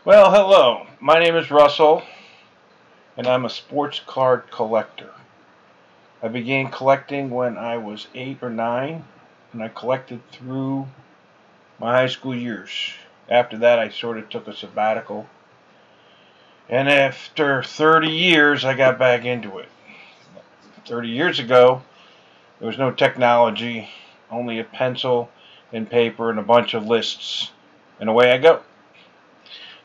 Well, hello. My name is Russell, and I'm a sports card collector. I began collecting when I was 8 or 9, and I collected through my high school years. After that, I sort of took a sabbatical, and after 30 years, I got back into it. 30 years ago, there was no technology, only a pencil and paper and a bunch of lists, and away I go.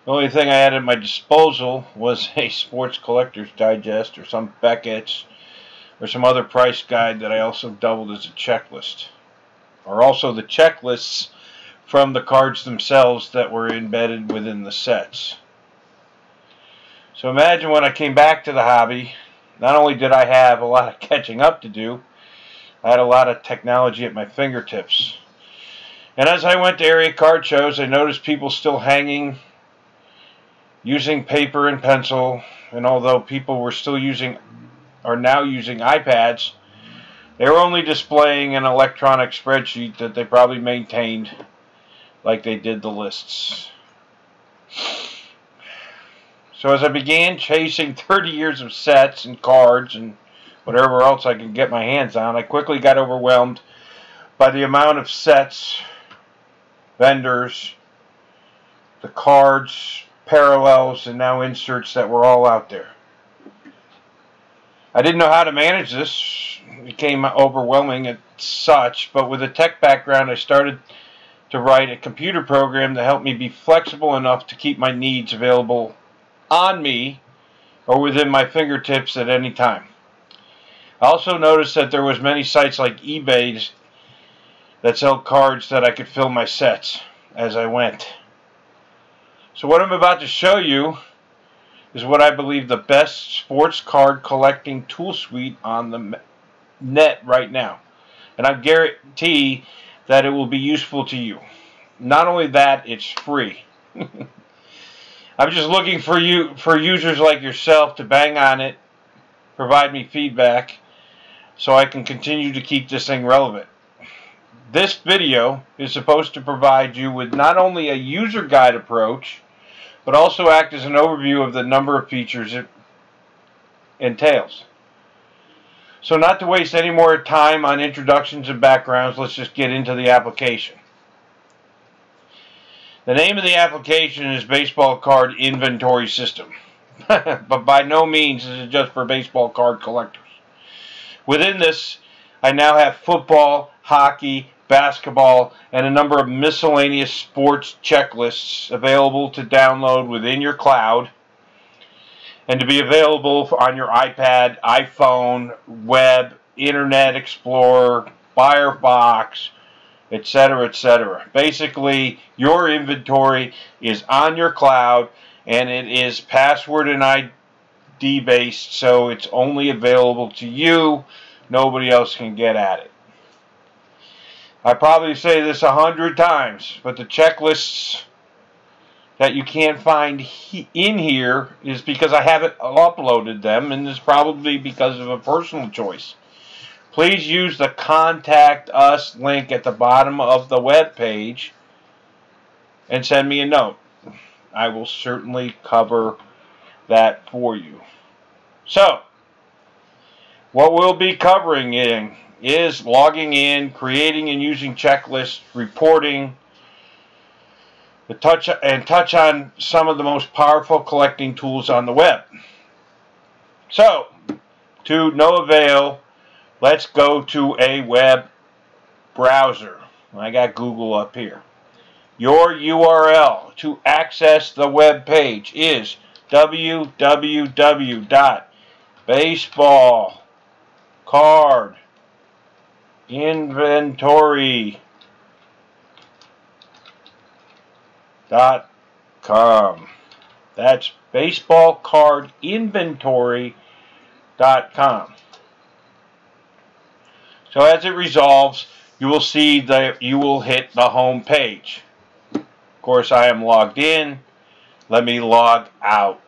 The only thing I had at my disposal was a Sports Collector's Digest or some Beckett's or some other price guide that I also doubled as a checklist. Or also the checklists from the cards themselves that were embedded within the sets. So imagine when I came back to the hobby, not only did I have a lot of catching up to do, I had a lot of technology at my fingertips. And as I went to area card shows, I noticed people still using paper and pencil, and although people were now using iPads, they were only displaying an electronic spreadsheet that they probably maintained like they did the lists. So as I began chasing 30 years of sets and cards and whatever else I could get my hands on, I quickly got overwhelmed by the amount of sets, vendors, the cards, parallels, and now inserts that were all out there. I didn't know how to manage this. It became overwhelming as such, but with a tech background, I started to write a computer program to help me be flexible enough to keep my needs available on me or within my fingertips at any time. I also noticed that there was many sites like eBay that sell cards that I could fill my sets as I went. So what I'm about to show you is what I believe the best sports card collecting tool suite on the net right now. And I guarantee that it will be useful to you. Not only that, it's free. I'm just looking for users like yourself to bang on it, provide me feedback, so I can continue to keep this thing relevant. This video is supposed to provide you with not only a user guide approach, but also act as an overview of the number of features it entails. So not to waste any more time on introductions and backgrounds, let's just get into the application. The name of the application is Baseball Card Inventory System, but by no means is it just for baseball card collectors. Within this, I now have football, hockey, basketball, and a number of miscellaneous sports checklists available to download within your cloud and to be available on your iPad, iPhone, web, Internet Explorer, Firefox, etc., etc. Basically, your inventory is on your cloud and it is password and ID based, so it's only available to you. Nobody else can get at it. I probably say this 100 times, but the checklists that you can't find in here is because I haven't uploaded them, and it's probably because of a personal choice. Please use the Contact Us link at the bottom of the web page and send me a note. I will certainly cover that for you. So, what we'll be covering is logging in, creating and using checklists, reporting, touch on some of the most powerful collecting tools on the web. So, to no avail, let's go to a web browser. I got Google up here. Your URL to access the web page is www.baseballcardinventory.com. That's baseballcardinventory.com. So as it resolves, you will see that you will hit the home page. Of course, I am logged in. Let me log out.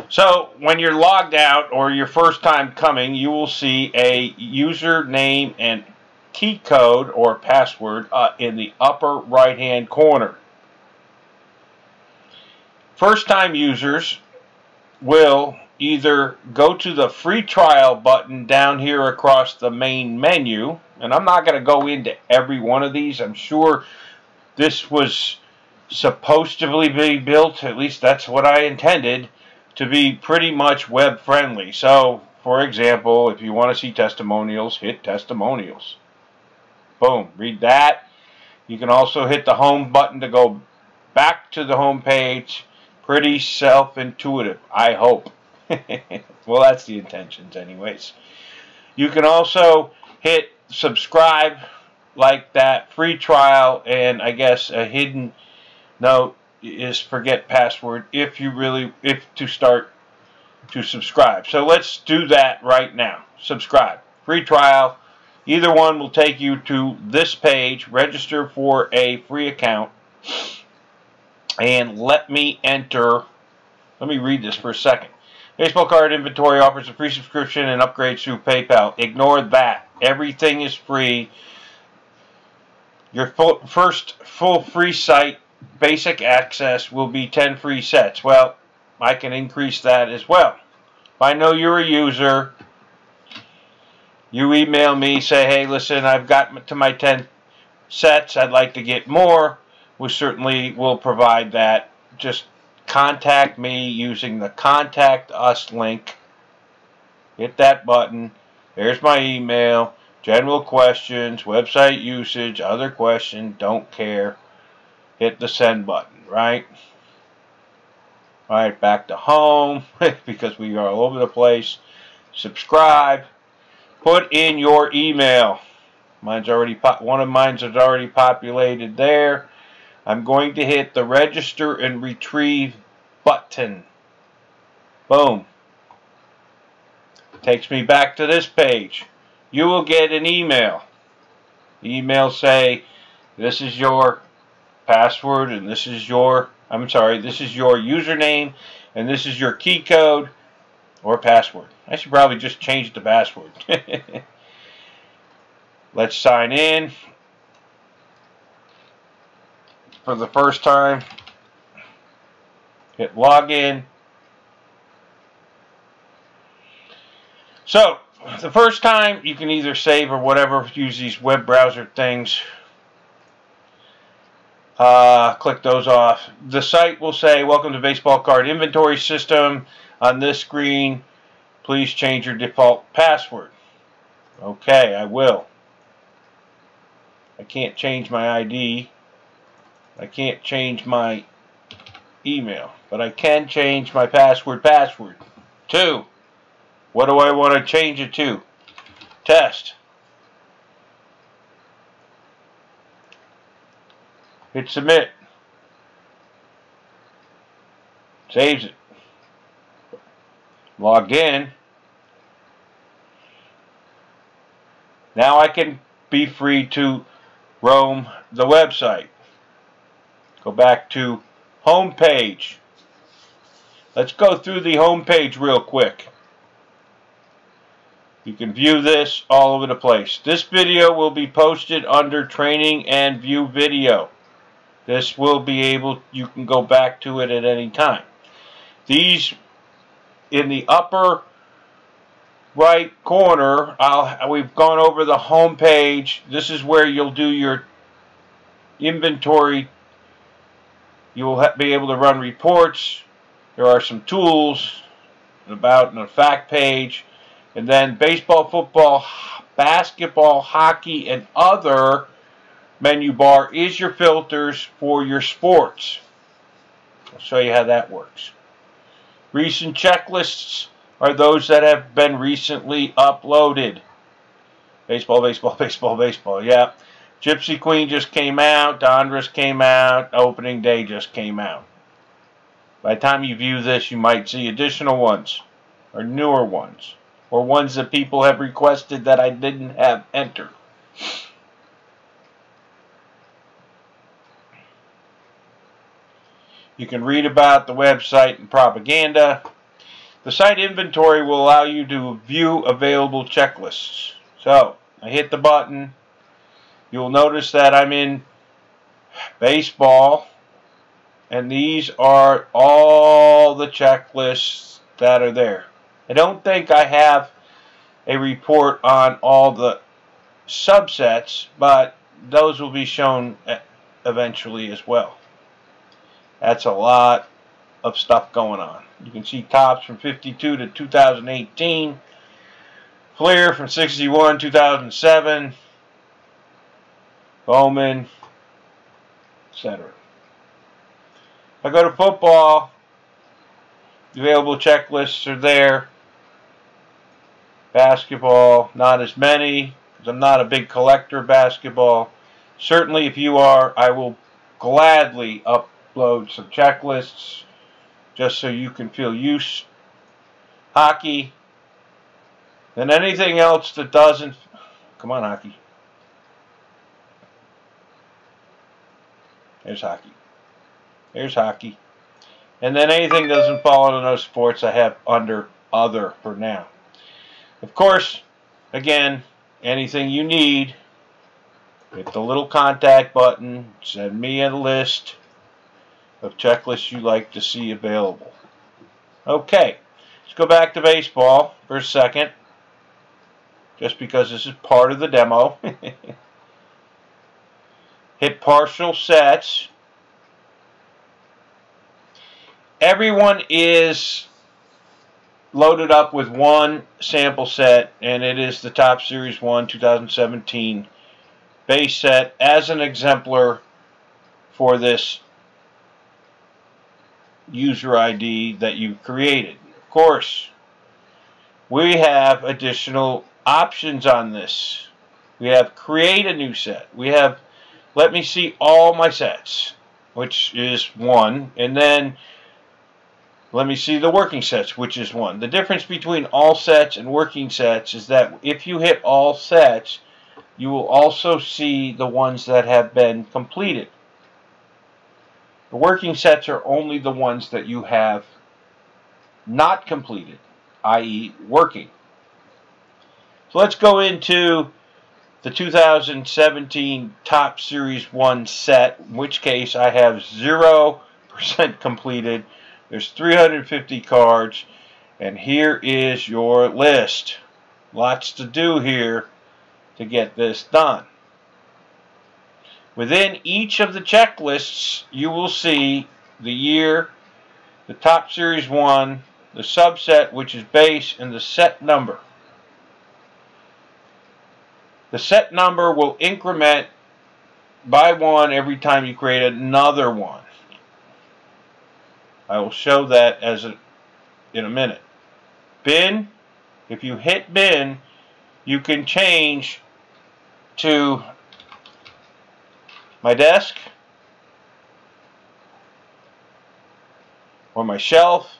So when you're logged out or your first time coming, you will see a username and key code or password in the upper right hand corner. First time users will either go to the free trial button down here across the main menu, and I'm not going to go into every one of these. I'm sure this was supposed to be built, at least that's what I intended, to be pretty much web friendly. So, for example, if you want to see testimonials, hit testimonials. Boom, read that. You can also hit the home button to go back to the home page. Pretty self-intuitive, I hope. Well, that's the intentions anyways. You can also hit subscribe, like that free trial, and I guess a hidden note is forget password if to start to subscribe. So let's do that right now. Subscribe. Free trial. Either one will take you to this page. Register for a free account. And let me read this for a second. Baseball Card Inventory offers a free subscription and upgrades through PayPal. Ignore that. Everything is free. Your first full free site, basic access, will be 10 free sets. Well, I can increase that as well. If I know you're a user, you email me, say, hey, listen, I've got to my 10 sets. I'd like to get more. We certainly will provide that. Just contact me using the Contact Us link. Hit that button. There's my email. General questions, website usage, other questions, don't care. Hit the send button, right? Alright, back to home because we are all over the place. Subscribe. Put in your email. One of mine's is already populated there. I'm going to hit the register and retrieve button. Boom. Takes me back to this page. You will get an email. The email say, this is your password and this is your, this is your username and this is your key code or password. I should probably just change the password. Let's sign in. For the first time, hit login. So, the first time you can either save or whatever, use these web browser things. Click those off. The site will say, welcome to Baseball Card Inventory System. On this screen, please change your default password. Okay, I will. I can't change my ID. I can't change my email, but I can change my password to. What do I want to change it to? Test. Hit submit. Saves it. Logged in. Now I can be free to roam the website. Go back to home page. Let's go through the home page real quick. You can view this all over the place. This video will be posted under training and view video. This will be able, you can go back to it at any time. These in the upper right corner, we've gone over the home page. This is where you'll do your inventory. You will be able to run reports. There are some tools, about a fact page, and then baseball, football, basketball, hockey, and other menu bar is your filters for your sports. I'll show you how that works. Recent checklists are those that have been recently uploaded. Baseball, baseball, baseball, baseball. Yeah. Gypsy Queen just came out. Donruss came out. Opening Day just came out. By the time you view this, you might see additional ones, or newer ones, or ones that people have requested that I didn't have entered. You can read about the website and propaganda. The site inventory will allow you to view available checklists. So, I hit the button. You'll notice that I'm in baseball, and these are all the checklists that are there. I don't think I have a report on all the subsets, but those will be shown eventually as well. That's a lot of stuff going on. You can see tops from 52 to 2018, Fleer from 61, 2007, Bowman, etc. If I go to football, the available checklists are there. Basketball, not as many, because I'm not a big collector of basketball. Certainly, if you are, I will gladly upload some checklists just so you can feel use. Hockey, and anything else that doesn't. Come on, hockey. There's hockey. There's hockey. And then anything that doesn't fall into those sports, I have under other for now. Of course, again, anything you need, hit the little contact button, send me a list of checklists you like to see available. Okay, let's go back to baseball for a second, just because this is part of the demo. Hit partial sets. Everyone is loaded up with one sample set, and it is the Top Series 1 2017 base set as an exemplar for this user ID that you created. Of course, we have additional options on this. We have create a new set. We have let me see all my sets, which is 1, and then let me see the working sets, which is 1. The difference between all sets and working sets is that if you hit all sets, you will also see the ones that have been completed. The working sets are only the ones that you have not completed, i.e. working. So let's go into the 2017 Top Series 1 set, in which case I have 0% completed. There's 350 cards, and here is your list. Lots to do here to get this done. Within each of the checklists, you will see the year, the Top Series 1, the subset, which is base, and the set number. The set number will increment by 1 every time you create another one. I will show that in a minute. Bin, if you hit bin, you can change to my desk or my shelf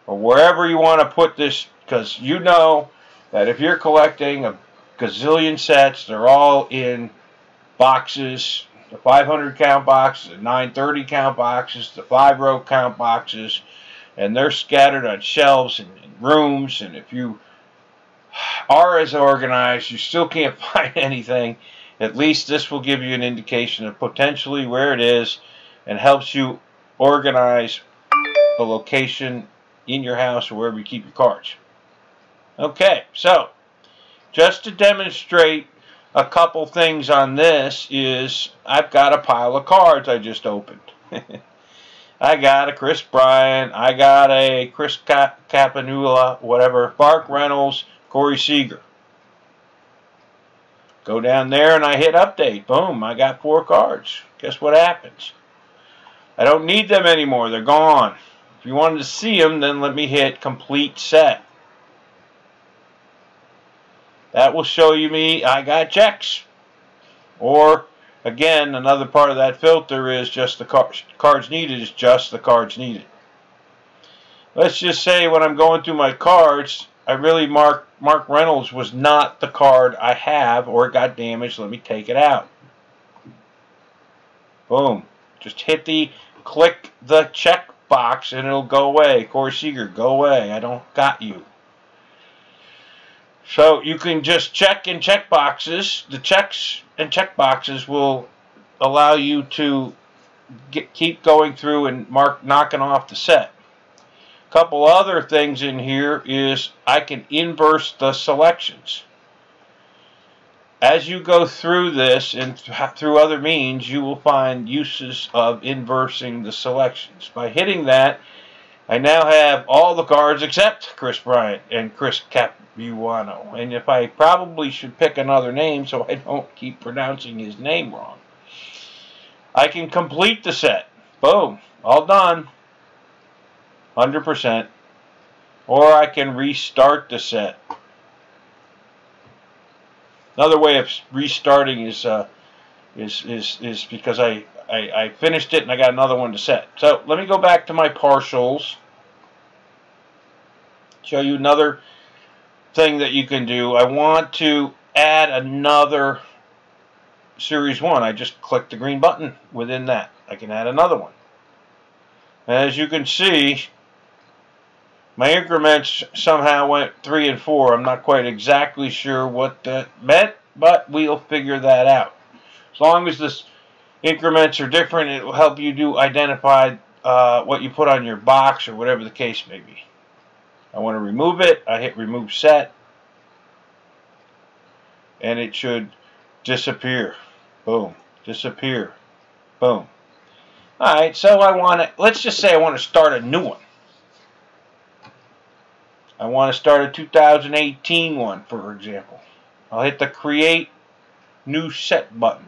or wherever you want to put this, because you know that if you're collecting a gazillion sets, they're all in boxes, the 500 count boxes, the 930 count boxes, the 5-row count boxes, and they're scattered on shelves and in rooms, and if you are as organized, you still can't find anything. At least this will give you an indication of potentially where it is and helps you organize the location in your house or wherever you keep your cards. Okay, so just to demonstrate a couple things on this is I've got a pile of cards I just opened. I got a Chris Bryant, I got a Chris Campanula, whatever, Bark Reynolds, Corey Seager. Go down there and I hit update. Boom, I got 4 cards. Guess what happens? I don't need them anymore. They're gone. If you wanted to see them, then let me hit complete set. That will show you me I got checks. Or, again, another part of that filter is just the cards needed is just the cards needed. Let's just say when I'm going through my cards, I really Mark Reynolds was not the card I have, or it got damaged. Let me take it out. Boom. Just click the check box and it'll go away. Corey Seager, go away. I don't got you. So you can just check in check boxes. The checks and check boxes will allow you to keep going through and knocking off the set. A couple other things in here is I can inverse the selections. As you go through this and through other means, you will find uses of inversing the selections. By hitting that, I now have all the cards except Chris Bryant and Chris Capuano. And if I probably should pick another name so I don't keep pronouncing his name wrong. I can complete the set. Boom. All done. 100%. Or I can restart the set. Another way of restarting is because I finished it and I got another one to set. So let me go back to my partials. Show you another thing that you can do. I want to add another Series 1. I just click the green button within that. I can add another one. As you can see, my increments somehow went 3 and 4. I'm not quite exactly sure what that meant, but we'll figure that out. As long as the increments are different, it will help you identify what you put on your box or whatever the case may be. I want to remove it. I hit remove set, and it should disappear. Boom. Disappear. Boom. Alright, so let's just say I want to start a new one. I want to start a 2018 one, for example. I'll hit the Create New Set button.